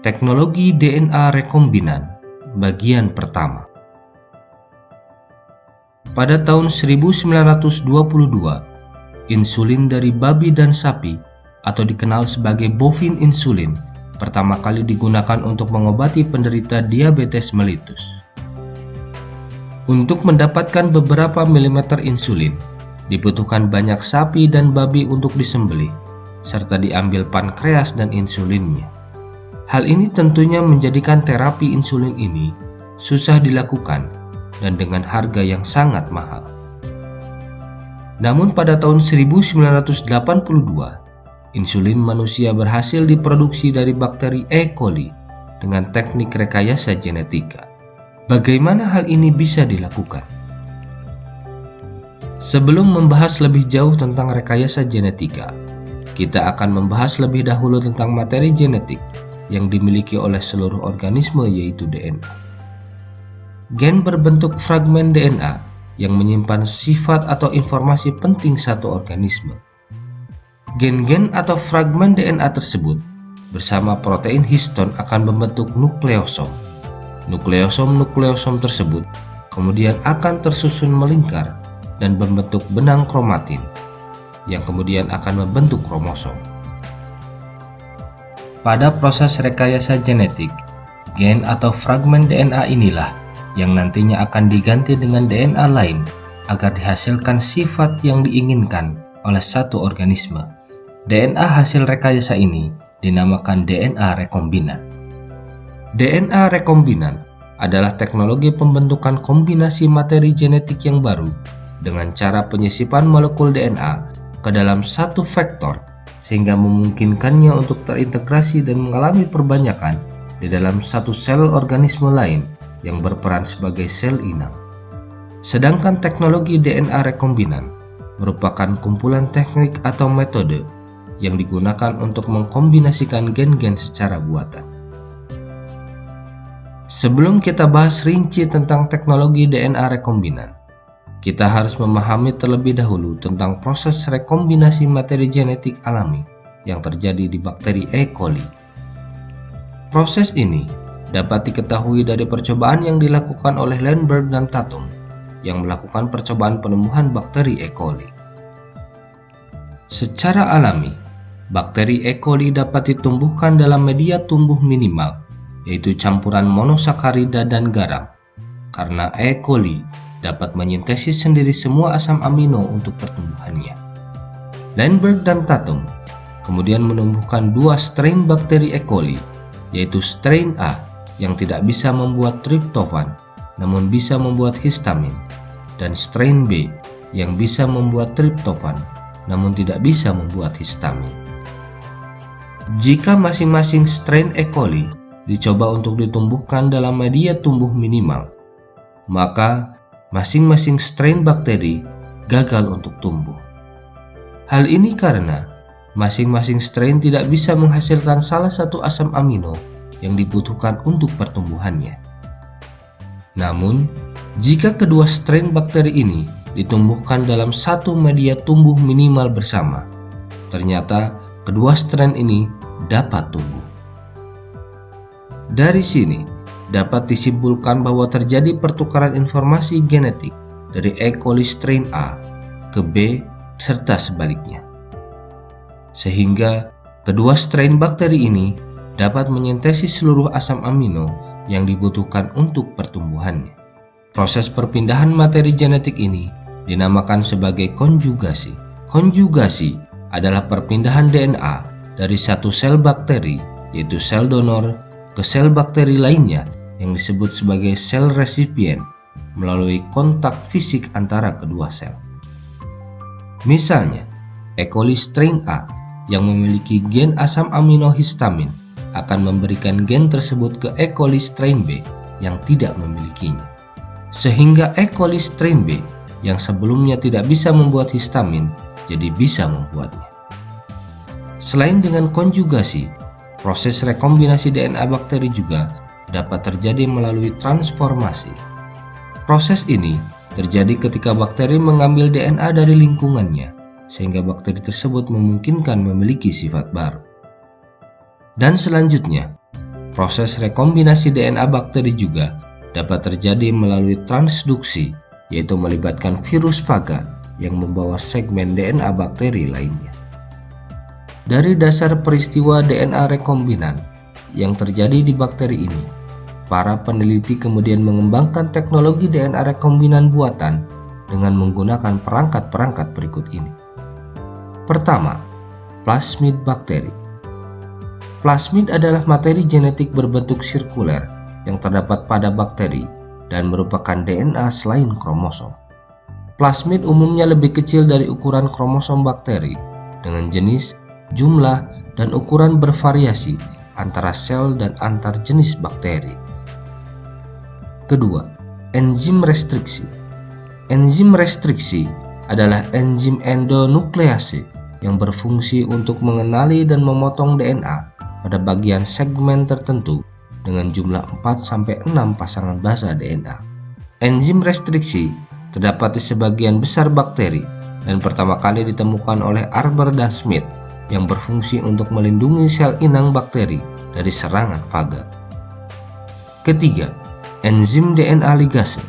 Teknologi DNA rekombinan, bagian pertama. Pada tahun 1922, insulin dari babi dan sapi, atau dikenal sebagai bovine insulin, pertama kali digunakan untuk mengobati penderita diabetes mellitus. Untuk mendapatkan beberapa milimeter insulin, dibutuhkan banyak sapi dan babi untuk disembelih, serta diambil pankreas dan insulinnya. Hal ini tentunya menjadikan terapi insulin ini susah dilakukan dan dengan harga yang sangat mahal. Namun pada tahun 1982, insulin manusia berhasil diproduksi dari bakteri E. coli dengan teknik rekayasa genetika. Bagaimana hal ini bisa dilakukan? Sebelum membahas lebih jauh tentang rekayasa genetika, kita akan membahas lebih dahulu tentang materi genetik yang dimiliki oleh seluruh organisme, yaitu DNA. Gen berbentuk fragmen DNA yang menyimpan sifat atau informasi penting satu organisme. Gen-gen atau fragmen DNA tersebut bersama protein histon akan membentuk nukleosom. Nukleosom tersebut kemudian akan tersusun melingkar dan membentuk benang kromatin yang kemudian akan membentuk kromosom. Pada proses rekayasa genetik, gen atau fragmen DNA inilah yang nantinya akan diganti dengan DNA lain agar dihasilkan sifat yang diinginkan oleh satu organisme. DNA hasil rekayasa ini dinamakan DNA rekombinan. DNA rekombinan adalah teknologi pembentukan kombinasi materi genetik yang baru dengan cara penyisipan molekul DNA ke dalam satu vektor sehingga memungkinkannya untuk terintegrasi dan mengalami perbanyakan di dalam satu sel organisme lain yang berperan sebagai sel inang. Sedangkan teknologi DNA rekombinan merupakan kumpulan teknik atau metode yang digunakan untuk mengkombinasikan gen-gen secara buatan. Sebelum kita bahas rinci tentang teknologi DNA rekombinan, kita harus memahami terlebih dahulu tentang proses rekombinasi materi genetik alami yang terjadi di bakteri E. coli. Proses ini dapat diketahui dari percobaan yang dilakukan oleh Lindbergh dan Tatum yang melakukan percobaan penemuan bakteri E. coli. Secara alami, bakteri E. coli dapat ditumbuhkan dalam media tumbuh minimal, yaitu campuran monosakarida dan garam, karena E. coli dapat menyintesis sendiri semua asam amino untuk pertumbuhannya. Lindbergh dan Tatum kemudian menumbuhkan dua strain bakteri E. coli, yaitu strain A yang tidak bisa membuat triptofan namun bisa membuat histamin, dan strain B yang bisa membuat triptofan namun tidak bisa membuat histamin. Jika masing-masing strain E. coli dicoba untuk ditumbuhkan dalam media tumbuh minimal, maka masing-masing strain bakteri gagal untuk tumbuh. Hal ini karena masing-masing strain tidak bisa menghasilkan salah satu asam amino yang dibutuhkan untuk pertumbuhannya. Namun, jika kedua strain bakteri ini ditumbuhkan dalam satu media tumbuh minimal bersama, ternyata kedua strain ini dapat tumbuh. Dari sini dapat disimpulkan bahwa terjadi pertukaran informasi genetik dari E. coli strain A ke B serta sebaliknya, sehingga kedua strain bakteri ini dapat menyintesis seluruh asam amino yang dibutuhkan untuk pertumbuhannya. Proses perpindahan materi genetik ini dinamakan sebagai konjugasi. Konjugasi adalah perpindahan DNA dari satu sel bakteri, yaitu sel donor, ke sel bakteri lainnya yang disebut sebagai sel resipien melalui kontak fisik antara kedua sel. Misalnya, E. coli strain A yang memiliki gen asam amino histamin akan memberikan gen tersebut ke E. coli strain B yang tidak memilikinya, sehingga E. coli strain B yang sebelumnya tidak bisa membuat histamin jadi bisa membuatnya. Selain dengan konjugasi, proses rekombinasi DNA bakteri juga dapat terjadi melalui transformasi. Proses ini terjadi ketika bakteri mengambil DNA dari lingkungannya, sehingga bakteri tersebut memungkinkan memiliki sifat baru. Dan selanjutnya, Proses rekombinasi DNA bakteri juga dapat terjadi melalui transduksi, yaitu melibatkan virus faga yang membawa segmen DNA bakteri lainnya. Dari dasar peristiwa DNA rekombinan yang terjadi di bakteri ini, para peneliti kemudian mengembangkan teknologi DNA rekombinan buatan dengan menggunakan perangkat-perangkat berikut ini. Pertama, plasmid bakteri. Plasmid adalah materi genetik berbentuk sirkuler yang terdapat pada bakteri dan merupakan DNA selain kromosom. Plasmid umumnya lebih kecil dari ukuran kromosom bakteri dengan jenis, jumlah, dan ukuran bervariasi antara sel dan antar jenis bakteri. Kedua, enzim restriksi. Enzim restriksi adalah enzim endonuklease yang berfungsi untuk mengenali dan memotong DNA pada bagian segmen tertentu dengan jumlah 4-6 pasangan basa DNA. Enzim restriksi terdapat di sebagian besar bakteri dan pertama kali ditemukan oleh Arber dan Smith yang berfungsi untuk melindungi sel inang bakteri dari serangan faga. Ketiga, enzim DNA ligase,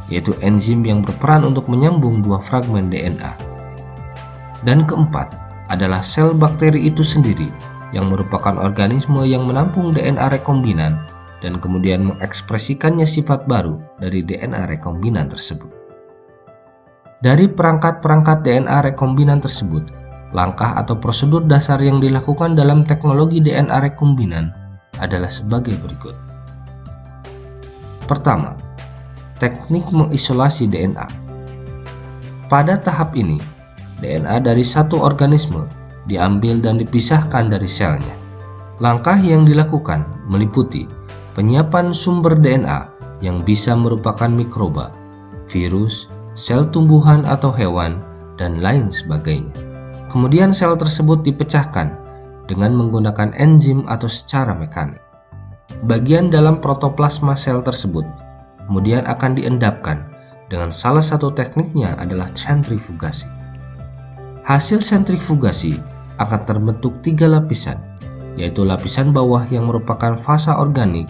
yaitu enzim yang berperan untuk menyambung dua fragmen DNA. Dan keempat adalah sel bakteri itu sendiri yang merupakan organisme yang menampung DNA rekombinan dan kemudian mengekspresikannya sifat baru dari DNA rekombinan tersebut. Dari perangkat-perangkat DNA rekombinan tersebut, langkah atau prosedur dasar yang dilakukan dalam teknologi DNA rekombinan adalah sebagai berikut. Pertama, teknik mengisolasi DNA. Pada tahap ini, DNA dari satu organisme diambil dan dipisahkan dari selnya. Langkah yang dilakukan meliputi penyiapan sumber DNA yang bisa merupakan mikroba, virus, sel tumbuhan atau hewan, dan lain sebagainya. Kemudian sel tersebut dipecahkan dengan menggunakan enzim atau secara mekanik. Bagian dalam protoplasma sel tersebut kemudian akan diendapkan dengan salah satu tekniknya adalah sentrifugasi. Hasil sentrifugasi akan terbentuk 3 lapisan, yaitu lapisan bawah yang merupakan fasa organik,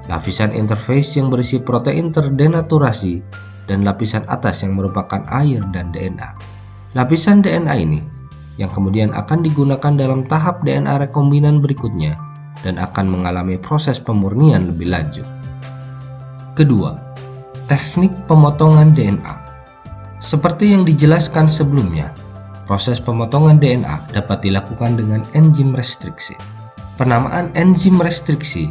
lapisan interface yang berisi protein terdenaturasi, dan lapisan atas yang merupakan air dan DNA. Lapisan DNA ini yang kemudian akan digunakan dalam tahap DNA rekombinan berikutnya dan akan mengalami proses pemurnian lebih lanjut. Kedua, teknik pemotongan DNA. Seperti yang dijelaskan sebelumnya, proses pemotongan DNA dapat dilakukan dengan enzim restriksi. Penamaan enzim restriksi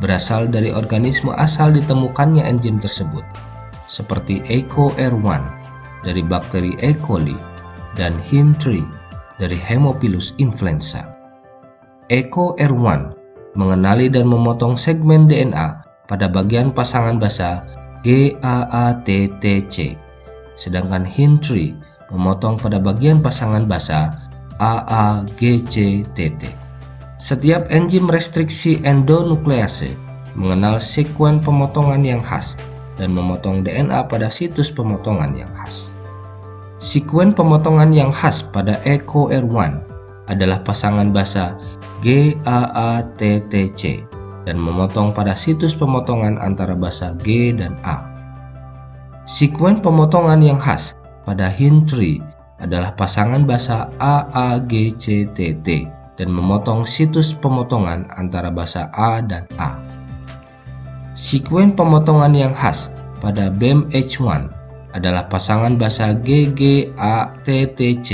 berasal dari organisme asal ditemukannya enzim tersebut, seperti EcoR1 dari bakteri E. coli dan Hin3 dari Haemophilus influenza. EcoR1 mengenali dan memotong segmen DNA pada bagian pasangan basa GAATTC, sedangkan Hin3 memotong pada bagian pasangan basa AAGCTT. Setiap enzim restriksi endonuklease mengenal sekuen pemotongan yang khas dan memotong DNA pada situs pemotongan yang khas. Sekuen pemotongan yang khas pada EcoR1 adalah pasangan basa GAATTC dan memotong pada situs pemotongan antara basa G dan A. Sekuen pemotongan yang khas pada Hin3 adalah pasangan basa AAGCTT dan memotong situs pemotongan antara basa A dan A. Sekuen pemotongan yang khas pada BMH1 adalah pasangan basa GGATTC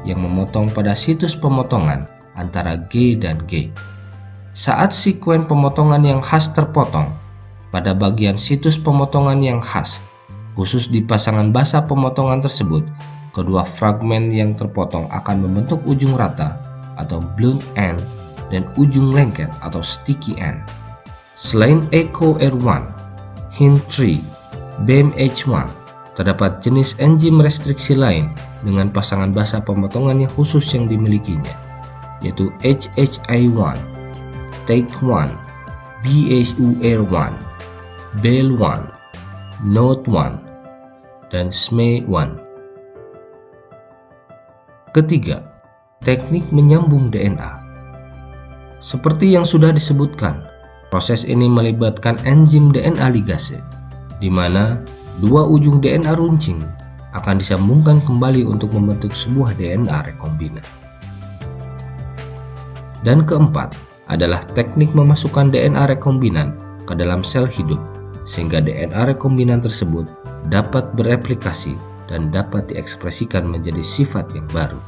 yang memotong pada situs pemotongan antara G dan G. Saat sekuen pemotongan yang khas terpotong, pada bagian situs pemotongan yang khas, khusus di pasangan basa pemotongan tersebut, kedua fragmen yang terpotong akan membentuk ujung rata atau blunt end dan ujung lengket atau sticky end. Selain EcoR1, Hin3, BMH1, terdapat jenis enzim restriksi lain dengan pasangan basa pemotongan yang khusus yang dimilikinya, yaitu HHI1, TAKE1, BHUR1, BALE1, NOTE1, dan SME1. Ketiga, teknik menyambung DNA. Seperti yang sudah disebutkan, Proses ini melibatkan enzim DNA ligase, di mana dua ujung DNA runcing akan disambungkan kembali untuk membentuk sebuah DNA rekombinan. Dan keempat adalah teknik memasukkan DNA rekombinan ke dalam sel hidup, sehingga DNA rekombinan tersebut dapat bereplikasi dan dapat diekspresikan menjadi sifat yang baru.